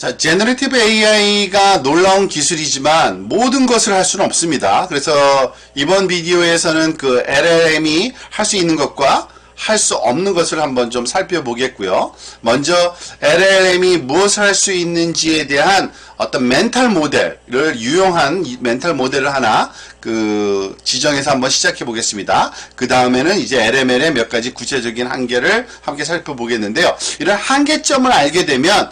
자, 제너레이티브 AI가 놀라운 기술이지만 모든 것을 할 수는 없습니다. 그래서 이번 비디오에서는 그 LLM이 할 수 있는 것과 할 수 없는 것을 한번 좀 살펴보겠고요. 먼저 LLM이 무엇을 할 수 있는지에 대한 어떤 멘탈 모델을 유용한 멘탈 모델을 하나 지정해서 한번 시작해 보겠습니다. 그 다음에는 이제 LML의 몇 가지 구체적인 한계를 함께 살펴보겠는데요. 이런 한계점을 알게 되면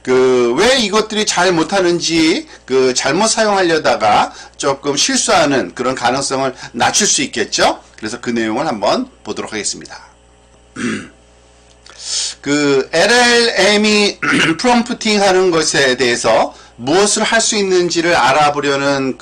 왜 이것들이 잘 못하는지, 잘못 사용하려다가 조금 실수하는 그런 가능성을 낮출 수 있겠죠? 그래서 그 내용을 한번 보도록 하겠습니다. LLM이 프롬프팅 하는 것에 대해서 무엇을 할 수 있는지를 알아보려는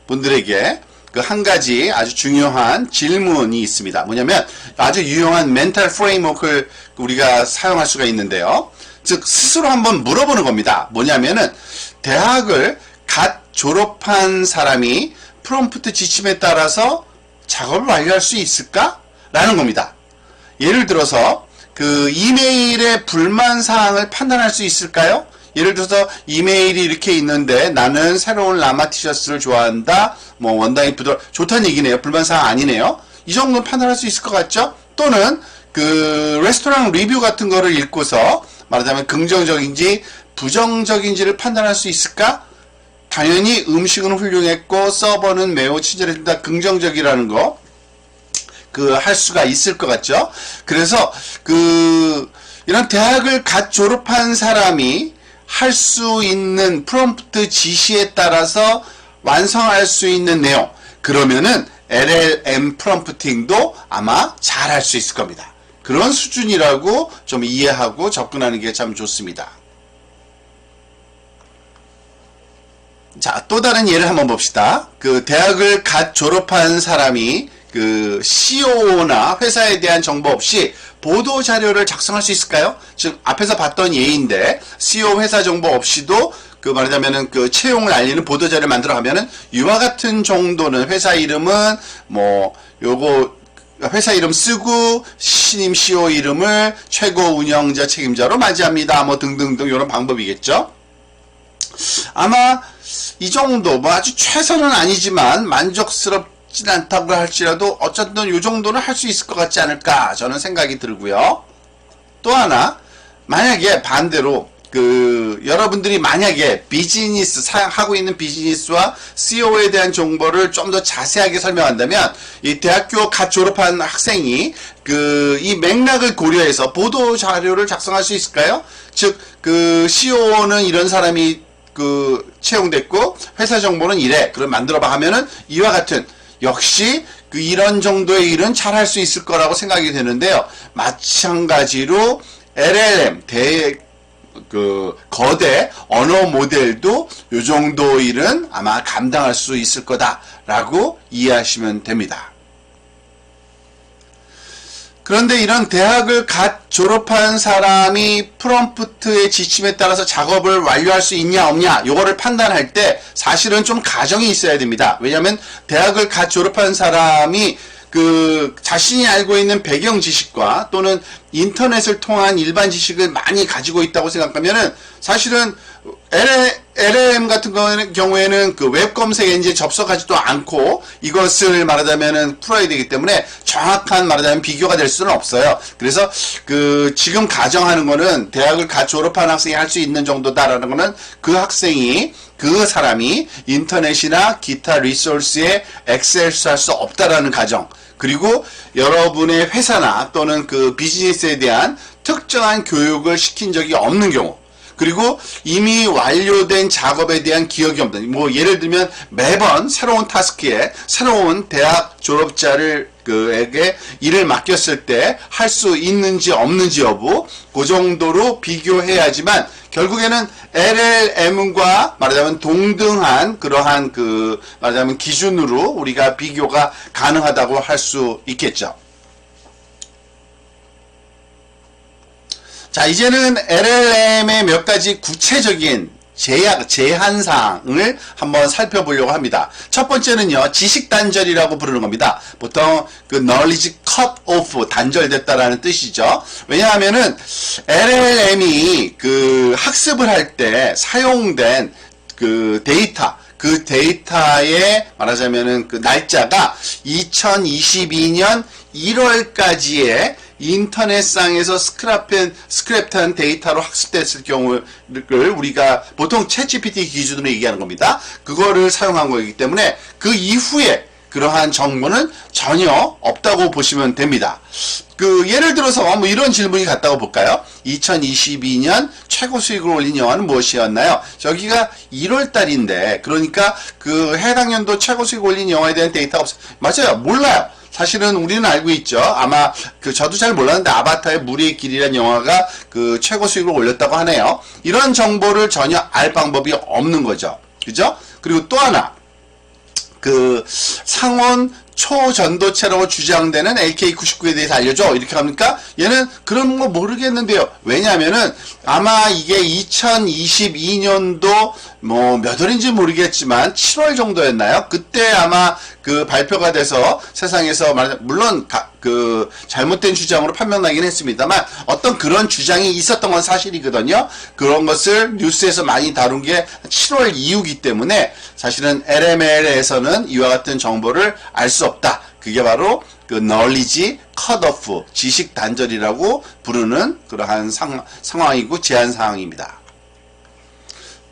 분들에게 한 가지 아주 중요한 질문이 있습니다. 뭐냐면 아주 유용한 멘탈 프레임워크를 우리가 사용할 수가 있는데요. 즉 스스로 한번 물어보는 겁니다. 뭐냐면은 대학을 갓 졸업한 사람이 프롬프트 지침에 따라서 작업을 완료할 수 있을까? 라는 겁니다. 예를 들어서 이메일의 불만 사항을 판단할 수 있을까요? 예를 들어서 이메일이 이렇게 있는데 나는 새로운 라마 티셔츠를 좋아한다. 원단이 좋다는 얘기네요. 불만 사항 아니네요. 이 정도는 판단할 수 있을 것 같죠? 또는 레스토랑 리뷰 같은 거를 읽고서 말하자면 긍정적인지 부정적인지를 판단할 수 있을까? 당연히 음식은 훌륭했고 서버는 매우 친절했다. 긍정적이라는 거 할 수가 있을 것 같죠? 그래서 이런 대학을 갓 졸업한 사람이 할 수 있는 프롬프트 지시에 따라서 완성할 수 있는 내용, 그러면은 LLM 프롬프팅도 아마 잘 할 수 있을 겁니다. 그런 수준이라고 좀 이해하고 접근하는 게 참 좋습니다. 자, 또 다른 예를 한번 봅시다. 대학을 갓 졸업한 사람이 CEO나 회사에 대한 정보 없이 보도 자료를 작성할 수 있을까요? 즉 앞에서 봤던 예인데 CEO 회사 정보 없이도 말하자면은 채용을 알리는 보도 자료를 만들어 가면은 이와 같은 정도는 회사 이름은 회사 이름 쓰고 신임 CEO 이름을 최고 운영자 책임자로 맞이합니다. 등등등 이런 방법이겠죠. 아마 이 정도 아주 최선은 아니지만 만족스럽진 않다고 할지라도 어쨌든 이 정도는 할 수 있을 것 같지 않을까 저는 생각이 들고요. 또 하나, 만약에 반대로 여러분들이 만약에 하고 있는 비즈니스와 CEO에 대한 정보를 좀 더 자세하게 설명한다면 이 대학교 갓 졸업한 학생이 이 맥락을 고려해서 보도 자료를 작성할 수 있을까요? 즉 CEO는 이런 사람이 채용됐고 회사 정보는 이래. 그럼 만들어봐 하면은 이와 같은 역시 이런 정도의 일은 잘 할 수 있을 거라고 생각이 되는데요. 마찬가지로 LLM 거대 언어 모델도 이 정도 일은 아마 감당할 수 있을 거다라고 이해하시면 됩니다. 그런데 이런 대학을 갓 졸업한 사람이 프롬프트의 지침에 따라서 작업을 완료할 수 있냐 없냐 요거를 판단할 때 사실은 좀 가정이 있어야 됩니다. 왜냐하면 대학을 갓 졸업한 사람이 자신이 알고 있는 배경 지식과 또는 인터넷을 통한 일반 지식을 많이 가지고 있다고 생각하면은 사실은 LLM 같은 경우에는 웹 검색 엔진에 접속하지도 않고 이것을 말하자면은 풀어야 되기 때문에 정확한 말하자면 비교가 될 수는 없어요. 그래서 지금 가정하는 거는 대학을 갓 졸업한 학생이 할 수 있는 정도다라는 거는 그 사람이 인터넷이나 기타 리소스에 액세스할 수 없다라는 가정, 그리고 여러분의 회사나 또는 비즈니스에 대한 특정한 교육을 시킨 적이 없는 경우, 그리고 이미 완료된 작업에 대한 기억이 없는, 예를 들면 매번 새로운 타스크에 새로운 대학 졸업자에게 일을 맡겼을 때 할 수 있는지 없는지 여부, 그 정도로 비교해야지만 결국에는 LLM과 말하자면 동등한 그러한 말하자면 기준으로 우리가 비교가 가능하다고 할 수 있겠죠. 자, 이제는 LLM의 몇 가지 구체적인 제한사항을 한번 살펴보려고 합니다. 첫 번째는요, 지식 단절이라고 부르는 겁니다. 보통 그 knowledge cut off, 단절됐다라는 뜻이죠. 왜냐하면은 LLM이 그 학습을 할 때 사용된 그 데이터, 그 데이터의 말하자면은 그 날짜가 2022년 1월까지의 인터넷상에서 스크랩한 데이터로 학습됐을 경우를 우리가 보통 챗GPT 기준으로 얘기하는 겁니다. 그거를 사용한 거이기 때문에 그 이후에 그러한 정보는 전혀 없다고 보시면 됩니다. 그 예를 들어서 뭐 이런 질문이 같다고 볼까요? 2022년 최고 수익을 올린 영화는 무엇이었나요? 저기가 1월 달인데 그러니까 그 해당 연도 최고 수익을 올린 영화에 대한 데이터가 없어요. 맞아요. 몰라요. 사실은 우리는 알고 있죠. 아마 그 저도 잘 몰랐는데 아바타의 무리의 길이라는 영화가 그 최고 수익을 올렸다고 하네요. 이런 정보를 전혀 알 방법이 없는 거죠. 그죠? 그리고 또 하나, 그 상온 초전도체라고 주장되는 LK99에 대해서 알려줘. 이렇게 합니까? 얘는 그런 거 모르겠는데요. 왜냐하면은 아마 이게 2022년도 뭐 몇 월인지 모르겠지만 7월 정도였나요? 그때 아마 그 발표가 돼서 세상에서 물론 그 잘못된 주장으로 판명나긴 했습니다만 어떤 그런 주장이 있었던 건 사실이거든요. 그런 것을 뉴스에서 많이 다룬 게 7월 이후기 때문에 사실은 LML에서는 이와 같은 정보를 알 수 없다. 그게 바로 그 knowledge cut off, 지식 단절이라고 부르는 그러한 상황이고 제한 사항입니다.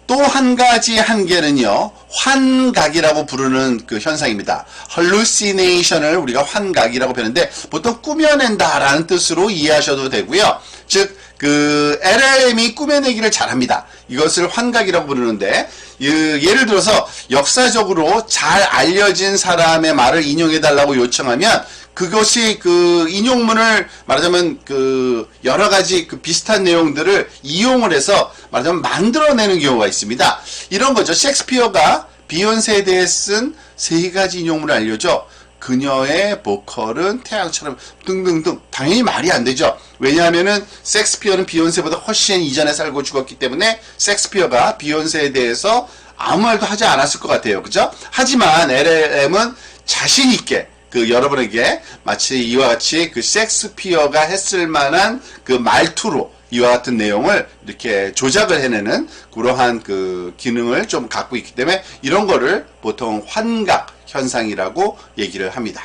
또 한 가지 한계는요, 환각이라고 부르는 그 현상입니다. hallucination을 우리가 환각이라고 배우는데 보통 꾸며낸다라는 뜻으로 이해하셔도 되고요. 즉, 그 LLM이 꾸며내기를 잘합니다. 이것을 환각이라고 부르는데 예를 들어서 역사적으로 잘 알려진 사람의 말을 인용해달라고 요청하면 그것이 그 인용문을 말하자면 그 여러 가지 그 비슷한 내용들을 이용을 해서 말하자면 만들어내는 경우가 있습니다. 이런 거죠. 셰익스피어가 비욘세에 대해 쓴 3가지 인용문을 알려줘. 그녀의 보컬은 태양처럼 등등등. 당연히 말이 안 되죠. 왜냐하면은 셰익스피어는 비욘세보다 훨씬 이전에 살고 죽었기 때문에 셰익스피어가 비욘세에 대해서 아무 말도 하지 않았을 것 같아요. 그죠? 하지만 LLM은 자신 있게 그 여러분에게 마치 이와 같이 그 셰익스피어가 했을 만한 그 말투로 이와 같은 내용을 이렇게 조작을 해내는 그러한 그 기능을 좀 갖고 있기 때문에 이런 거를 보통 환각 현상이라고 얘기를 합니다.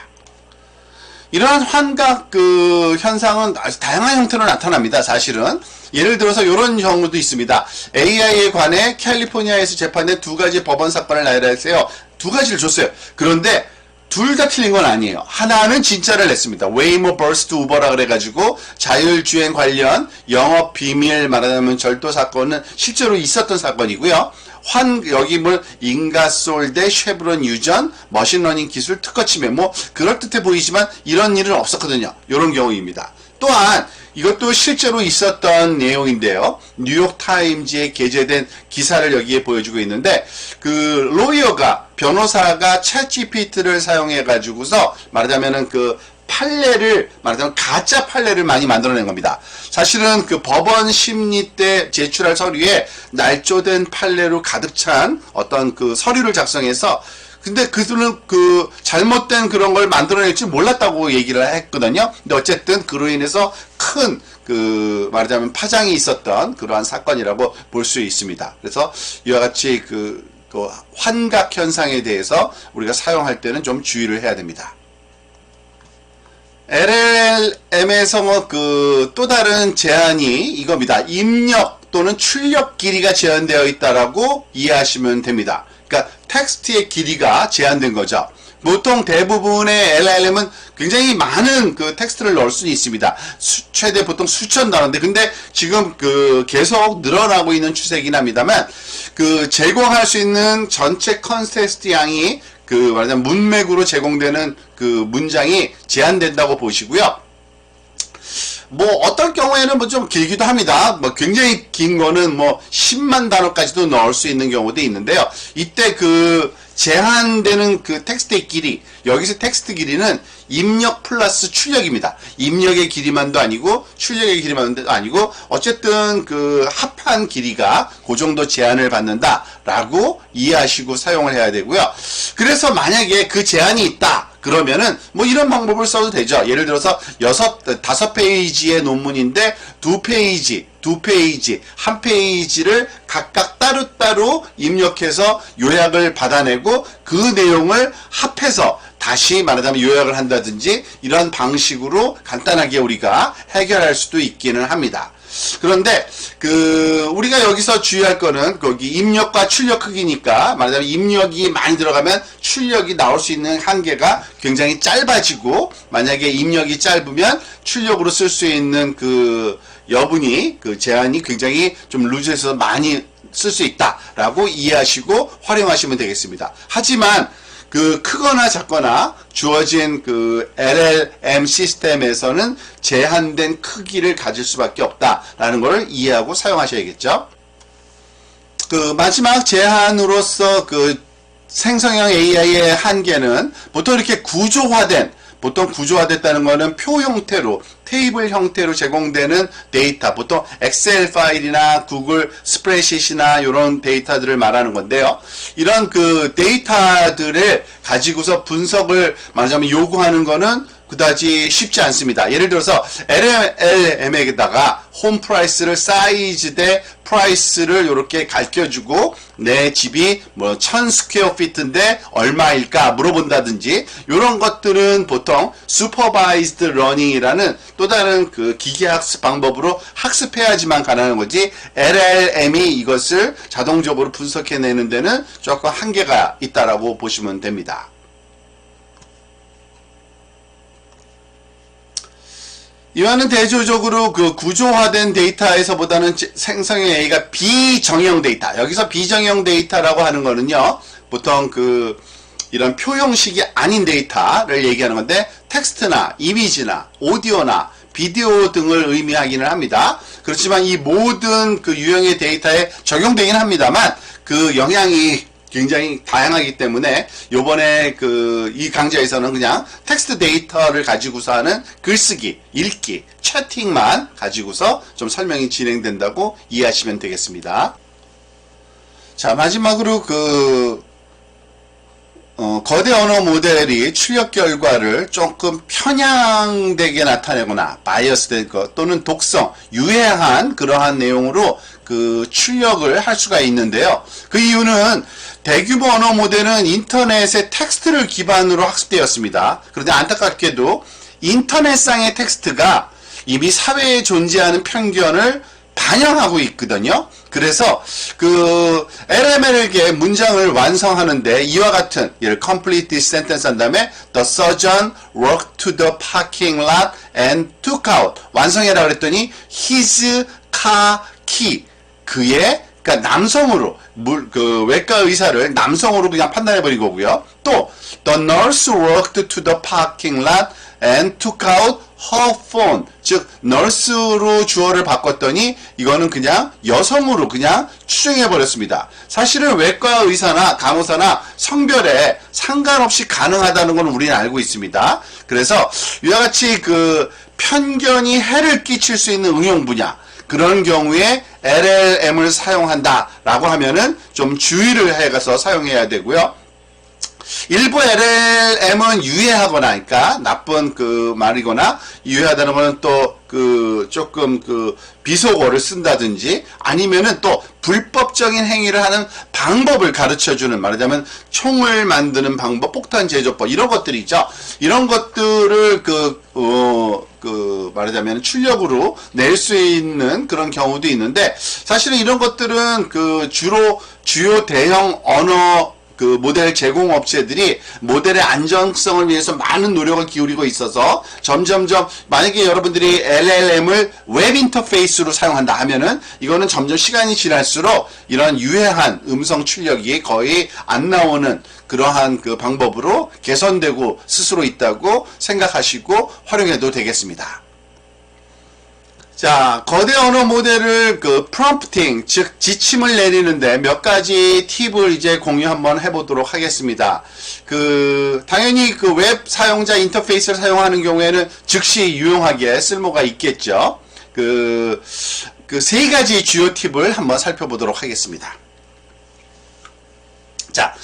이러한 환각 그 현상은 아주 다양한 형태로 나타납니다. 사실은 예를 들어서 이런 경우도 있습니다. AI에 관해 캘리포니아에서 재판된 2가지 법원 사건을 나열했어요. 2가지를 줬어요. 그런데 둘 다 틀린 건 아니에요. 하나는 진짜를 냈습니다. 웨이모 버스트 우버라 그래가지고 자율주행 관련 영업 비밀 말하자면 절도 사건은 실제로 있었던 사건이고요. 여기 뭐 인가솔 대 쉐브론 유전 머신러닝 기술 특허침해 뭐 그럴듯해 보이지만 이런 일은 없었거든요. 이런 경우입니다. 또한 이것도 실제로 있었던 내용인데요. 뉴욕타임즈에 게재된 기사를 여기에 보여주고 있는데 그 변호사가 챗GPT를 사용해 가지고서 말하자면은 그 판례를 말하자면 가짜 판례를 많이 만들어낸 겁니다. 사실은 그 법원 심리 때 제출할 서류에 날조된 판례로 가득 찬 어떤 그 서류를 작성해서 근데 그들은 그 잘못된 그런 걸 만들어낼 줄 몰랐다고 얘기를 했거든요. 근데 어쨌든 그로 인해서 큰 그 말하자면 파장이 있었던 그러한 사건이라고 볼 수 있습니다. 그래서 이와 같이 그 환각 현상에 대해서 우리가 사용할 때는 좀 주의를 해야 됩니다. LLM에서 그 또 다른 제한이 이겁니다. 입력 또는 출력 길이가 제한되어 있다라고 이해하시면 됩니다. 그러니까 텍스트의 길이가 제한된 거죠. 보통 대부분의 LLM은 굉장히 많은 그 텍스트를 넣을 수는 있습니다. 최대 보통 수천 단어인데, 근데 지금 그 계속 늘어나고 있는 추세이긴 합니다만, 그 제공할 수 있는 전체 컨텍스트 양이 그 말하자면 문맥으로 제공되는 그 문장이 제한된다고 보시고요. 뭐 어떤 경우에는 뭐 좀 길기도 합니다. 뭐 굉장히 긴 거는 뭐 10만 단어까지도 넣을 수 있는 경우도 있는데요. 이때 그 제한되는 그 텍스트의 길이, 여기서 텍스트 길이는 입력 플러스 출력입니다. 입력의 길이만도 아니고 출력의 길이만도 아니고 어쨌든 그 합한 길이가 그 정도 제한을 받는다라고 이해하시고 사용을 해야 되고요. 그래서 만약에 그 제한이 있다 그러면은 뭐 이런 방법을 써도 되죠. 예를 들어서 5페이지의 논문인데 2페이지, 1페이지를 각각 따로따로 입력해서 요약을 받아내고 그 내용을 합해서 다시 말하자면 요약을 한다든지 이런 방식으로 간단하게 우리가 해결할 수도 있기는 합니다. 그런데 우리가 여기서 주의할 거는 거기 입력과 출력 크기니까 말하자면 입력이 많이 들어가면 출력이 나올 수 있는 한계가 굉장히 짧아지고 만약에 입력이 짧으면 출력으로 쓸 수 있는 그 여분이 그 제한이 굉장히 좀 루즈해서 많이 쓸 수 있다라고 이해하시고 활용하시면 되겠습니다. 하지만 그 크거나 작거나 주어진 그 LLM 시스템에서는 제한된 크기를 가질 수밖에 없다라는 걸 이해하고 사용하셔야겠죠. 그 마지막 제한으로서 그 생성형 AI의 한계는 보통 이렇게 보통 구조화됐다는 것은 표 형태로, 테이블 형태로 제공되는 데이터, 보통 엑셀 파일이나 구글 스프레드시트나 이런 데이터들을 말하는 건데요. 이런 그 데이터들을 가지고서 분석을 말하자면 요구하는 거는 그다지 쉽지 않습니다. 예를 들어서 LLM에다가 홈 프라이스를 사이즈 대 프라이스를 이렇게 가르쳐주고 내 집이 뭐 1000 스퀘어 피트인데 얼마일까 물어본다든지 이런 것들은 보통 슈퍼바이즈드 러닝이라는 또 다른 그 기계학습 방법으로 학습해야지만 가능한 거지 LLM이 이것을 자동적으로 분석해내는 데는 조금 한계가 있다라고 보시면 됩니다. 이와는 대조적으로 그 구조화된 데이터에서보다는 생성형 AI가 비정형 데이터, 여기서 비정형 데이터라고 하는 거는요, 보통 이런 표 형식이 아닌 데이터를 얘기하는 건데, 텍스트나 이미지나 오디오나 비디오 등을 의미하기는 합니다. 그렇지만 이 모든 그 유형의 데이터에 적용되긴 합니다만, 그 영향이 굉장히 다양하기 때문에 요번에 이 강좌에서는 그냥 텍스트 데이터를 가지고서 하는 글쓰기, 읽기, 채팅만 가지고서 좀 설명이 진행된다고 이해하시면 되겠습니다. 자, 마지막으로 거대 언어 모델이 출력 결과를 조금 편향되게 나타내거나 바이어스된 것 또는 독성, 유해한 그러한 내용으로 출력을 할 수가 있는데요. 그 이유는 대규모 언어 모델은 인터넷의 텍스트를 기반으로 학습되었습니다. 그런데 안타깝게도 인터넷상의 텍스트가 이미 사회에 존재하는 편견을 반영하고 있거든요. 그래서 LML에게 문장을 완성하는데 이와 같은 complete this sentence 한 다음에 the surgeon walked to the parking lot and took out 완성해라 그랬더니 his car key 그러니까 남성으로 외과 의사를 남성으로 그냥 판단해버린 거고요. 또 the nurse walked to the parking lot and took out her phone 즉 nurse로 주어를 바꿨더니 이거는 그냥 여성으로 그냥 추정해버렸습니다. 사실은 외과 의사나 간호사나 성별에 상관없이 가능하다는 건 우리는 알고 있습니다. 그래서 이와 같이 편견이 해를 끼칠 수 있는 응용 분야 그런 경우에 LLM을 사용한다라고 하면은 좀 주의를 해가서 사용해야 되고요. 일부 LLM은 유해하거나, 그러니까 나쁜 말이거나, 유해하다는 거는 또 조금 비속어를 쓴다든지, 아니면은 또 불법적인 행위를 하는 방법을 가르쳐주는, 말하자면 총을 만드는 방법, 폭탄 제조법, 이런 것들이 있죠. 이런 것들을 말하자면 출력으로 낼 수 있는 그런 경우도 있는데, 사실은 이런 것들은 주로 주요 대형 언어 모델 제공 업체들이 모델의 안정성을 위해서 많은 노력을 기울이고 있어서 점점점 만약에 여러분들이 LLM을 웹 인터페이스로 사용한다 하면은 이거는 점점 시간이 지날수록 이런 유해한 음성 출력이 거의 안 나오는 그러한 방법으로 개선되고 스스로 있다고 생각하시고 활용해도 되겠습니다. 자, 거대 언어 모델을 그 프롬프팅, 즉 지침을 내리는데 몇 가지 팁을 이제 공유 한번 해보도록 하겠습니다. 당연히 그 웹 사용자 인터페이스를 사용하는 경우에는 즉시 유용하게 쓸모가 있겠죠. 세 가지 주요 팁을 한번 살펴보도록 하겠습니다. 자,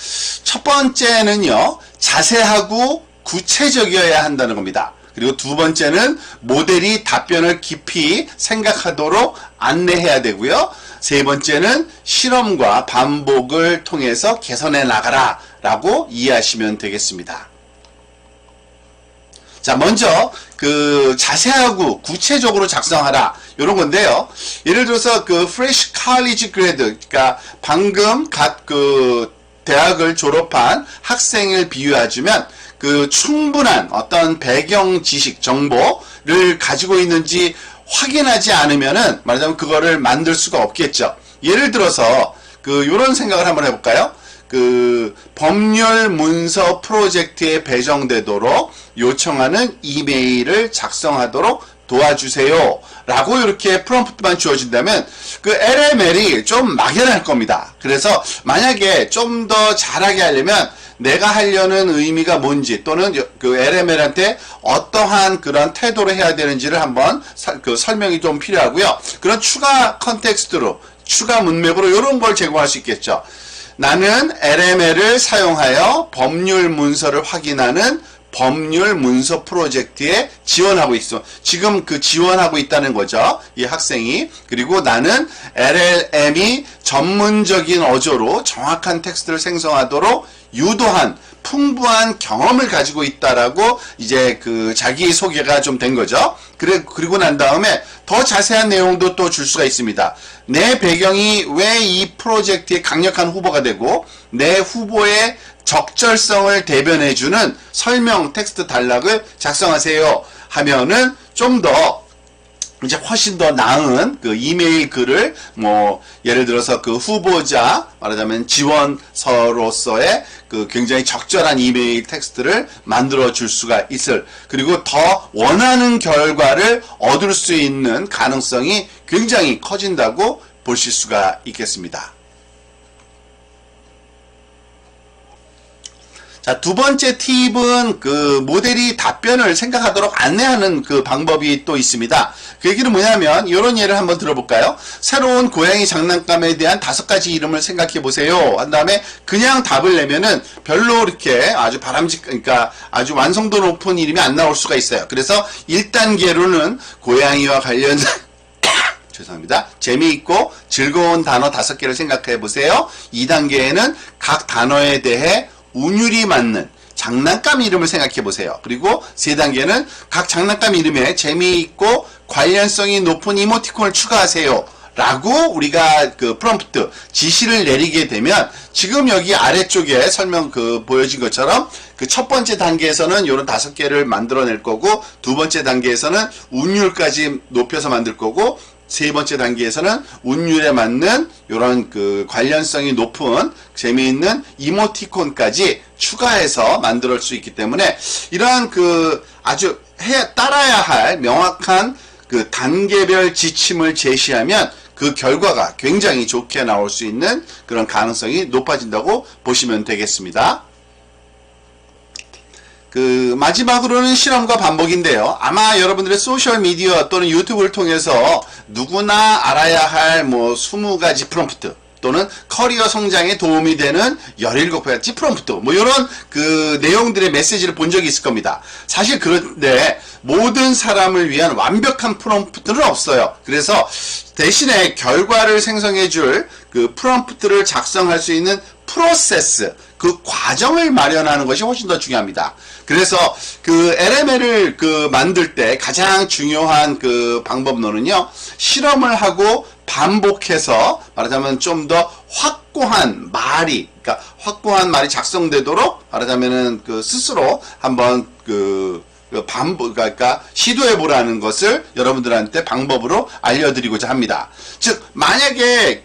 첫 번째는요, 자세하고 구체적이어야 한다는 겁니다. 그리고 두 번째는 모델이 답변을 깊이 생각하도록 안내해야 되고요. 세 번째는 실험과 반복을 통해서 개선해 나가라 라고 이해하시면 되겠습니다. 자, 먼저 자세하고 구체적으로 작성하라 이런 건데요. 예를 들어서 fresh college grad, 그러니까 방금 대학을 졸업한 학생을 비유하자면 충분한 어떤 배경 지식, 정보를 가지고 있는지 확인하지 않으면은 말하자면 그거를 만들 수가 없겠죠. 예를 들어서 요런 생각을 한번 해볼까요? 법률 문서 프로젝트에 배정되도록 요청하는 이메일을 작성하도록 도와주세요 라고 이렇게 프롬프트만 주어진다면 LML이 좀 막연할 겁니다. 그래서 만약에 좀 더 잘하게 하려면 내가 하려는 의미가 뭔지 또는 LML한테 어떠한 그런 태도를 해야 되는지를 한번 설명이 좀 필요하고요. 그런 추가 컨텍스트로, 추가 문맥으로 이런 걸 제공할 수 있겠죠. 나는 LML을 사용하여 법률 문서를 확인하는 법률 문서 프로젝트에 지원하고 있어. 지금 지원하고 있다는 거죠. 이 학생이. 그리고 나는 LLM이 전문적인 어조로 정확한 텍스트를 생성하도록 유도한 풍부한 경험을 가지고 있다라고 이제 자기 소개가 좀 된 거죠. 그리고 난 다음에 더 자세한 내용도 또 줄 수가 있습니다. 내 배경이 왜 이 프로젝트의 강력한 후보가 되고 내 후보의 적절성을 대변해주는 설명 텍스트 단락을 작성하세요 하면은 좀 더 이제 훨씬 더 나은 이메일 글을 예를 들어서 후보자 말하자면 지원서로서의 굉장히 적절한 이메일 텍스트를 만들어 줄 수가 있을, 그리고 더 원하는 결과를 얻을 수 있는 가능성이 굉장히 커진다고 보실 수가 있겠습니다. 자, 두 번째 팁은 모델이 답변을 생각하도록 안내하는 방법이 또 있습니다. 그 얘기는 뭐냐면 이런 예를 한번 들어볼까요? 새로운 고양이 장난감에 대한 5가지 이름을 생각해 보세요 한 다음에 그냥 답을 내면은 별로 이렇게 아주 그러니까 아주 완성도 높은 이름이 안 나올 수가 있어요. 그래서 1단계로는 고양이와 관련된 죄송합니다. 재미있고 즐거운 단어 5개를 생각해 보세요. 2단계에는 각 단어에 대해 운율이 맞는 장난감 이름을 생각해 보세요. 그리고 3단계는 각 장난감 이름에 재미있고 관련성이 높은 이모티콘을 추가하세요 라고 우리가 프롬프트 지시를 내리게 되면 지금 여기 아래쪽에 설명 보여진 것처럼 첫 번째 단계에서는 요런 5개를 만들어낼 거고, 두 번째 단계에서는 운율까지 높여서 만들 거고, 세 번째 단계에서는 운율에 맞는 이런 관련성이 높은 재미있는 이모티콘까지 추가해서 만들 수 있기 때문에 이러한 아주 따라야 할 명확한 단계별 지침을 제시하면 그 결과가 굉장히 좋게 나올 수 있는 그런 가능성이 높아진다고 보시면 되겠습니다. 마지막으로는 실험과 반복인데요. 아마 여러분들의 소셜미디어 또는 유튜브를 통해서 누구나 알아야 할 20가지 프롬프트 또는 커리어 성장에 도움이 되는 17가지 프롬프트 이런 내용들의 메시지를 본 적이 있을 겁니다. 사실 그런데 모든 사람을 위한 완벽한 프롬프트는 없어요. 그래서 대신에 결과를 생성해 줄 프롬프트를 작성할 수 있는 프로세스, 과정을 마련하는 것이 훨씬 더 중요합니다. 그래서 LML을 만들 때 가장 중요한 방법론은요, 실험을 하고 반복해서 말하자면 좀 더 확고한 말이 작성되도록 말하자면은 스스로 한번 그러니까 시도해보라는 것을 여러분들한테 방법으로 알려드리고자 합니다. 즉, 만약에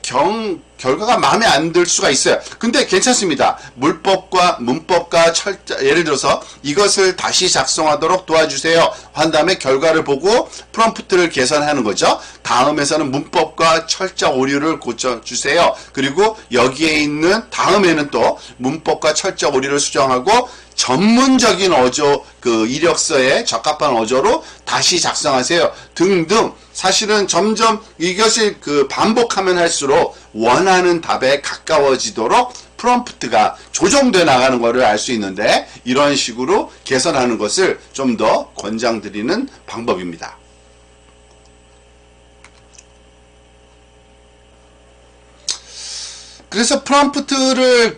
결과가 마음에 안 들 수가 있어요. 근데 괜찮습니다. 물법과 문법과 철자, 예를 들어서 이것을 다시 작성하도록 도와주세요 한 다음에 결과를 보고 프롬프트를 개선하는 거죠. 다음에서는 문법과 철자 오류를 고쳐주세요. 그리고 여기에 있는 다음에는 또 문법과 철자 오류를 수정하고 전문적인 어조, 이력서에 적합한 어조로 다시 작성하세요. 등등. 사실은 점점 이것을 반복하면 할수록 원하는 답에 가까워지도록 프롬프트가 조정돼 나가는 것을 알 수 있는데, 이런 식으로 개선하는 것을 좀 더 권장드리는 방법입니다. 그래서 프롬프트를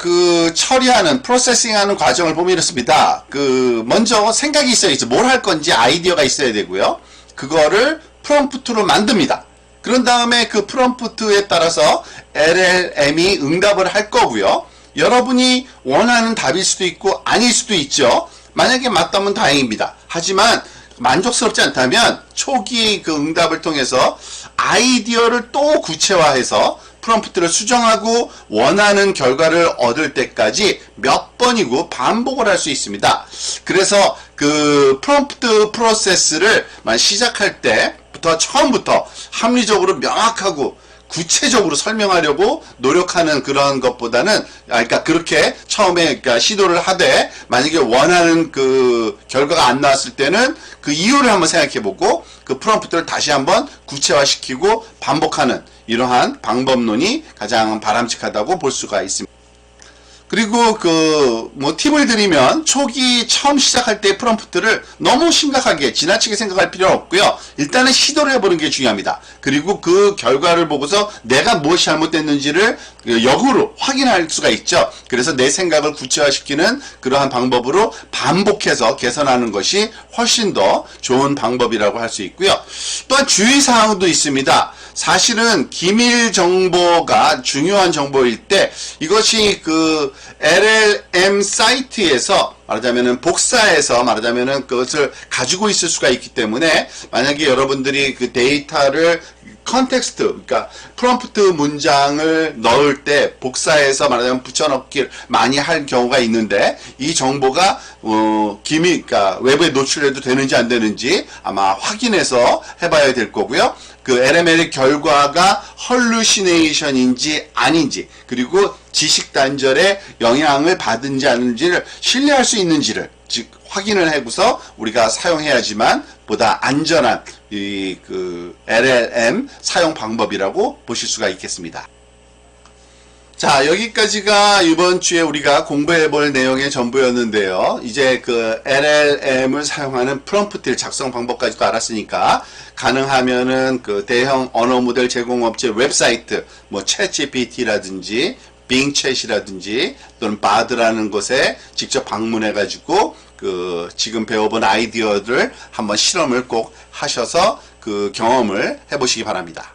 처리하는, 프로세싱하는 과정을 보면 이렇습니다. 먼저 생각이 있어야죠. 뭘 할 건지 아이디어가 있어야 되고요. 그거를 프롬프트로 만듭니다. 그런 다음에 그 프롬프트에 따라서 LLM이 응답을 할 거고요. 여러분이 원하는 답일 수도 있고 아닐 수도 있죠. 만약에 맞다면 다행입니다. 하지만 만족스럽지 않다면 초기 응답을 통해서 아이디어를 또 구체화해서 프롬프트를 수정하고 원하는 결과를 얻을 때까지 몇 번이고 반복을 할 수 있습니다. 그래서 프롬프트 프로세스를 시작할 때부터 처음부터 합리적으로 명확하고 구체적으로 설명하려고 노력하는 그런 것보다는, 그러니까 그렇게 처음에 시도를 하되 만약에 원하는 결과가 안 나왔을 때는 그 이유를 한번 생각해보고 프롬프트를 다시 한번 구체화시키고 반복하는 이러한 방법론이 가장 바람직하다고 볼 수가 있습니다. 그리고 팁을 드리면, 초기 처음 시작할 때 프롬프트를 너무 심각하게 지나치게 생각할 필요는 없고요. 일단은 시도를 해보는 게 중요합니다. 그리고 그 결과를 보고서 내가 무엇이 잘못됐는지를 역으로 확인할 수가 있죠. 그래서 내 생각을 구체화시키는 그러한 방법으로 반복해서 개선하는 것이 훨씬 더 좋은 방법이라고 할 수 있고요. 또한 주의사항도 있습니다. 사실은 기밀 정보가 중요한 정보일 때 이것이 LLM 사이트에서 말하자면은 복사해서 말하자면은 그것을 가지고 있을 수가 있기 때문에, 만약에 여러분들이 데이터를 컨텍스트, 그러니까 프롬프트 문장을 넣을 때 복사해서 말하자면 붙여넣기를 많이 할 경우가 있는데, 이 정보가 그러니까 외부에 노출해도 되는지 안 되는지 아마 확인해서 해봐야 될 거고요. LML의 결과가 헐루시네이션인지 아닌지, 그리고 지식 단절에 영향을 받은지 아닌지를 신뢰할 수 있는지를 즉 확인을 해고서 우리가 사용해야지만 보다 안전한 LLM 사용 방법이라고 보실 수가 있겠습니다. 자, 여기까지가 이번 주에 우리가 공부해 볼 내용의 전부였는데요. 이제 LLM을 사용하는 프롬프트 작성 방법까지도 알았으니까, 가능하면은 대형 언어 모델 제공업체 웹사이트, 챗GPT라든지 빙챗이라든지 또는 바드라는 곳에 직접 방문해 가지고 지금 배워본 아이디어들 한번 실험을 꼭 하셔서 경험을 해보시기 바랍니다.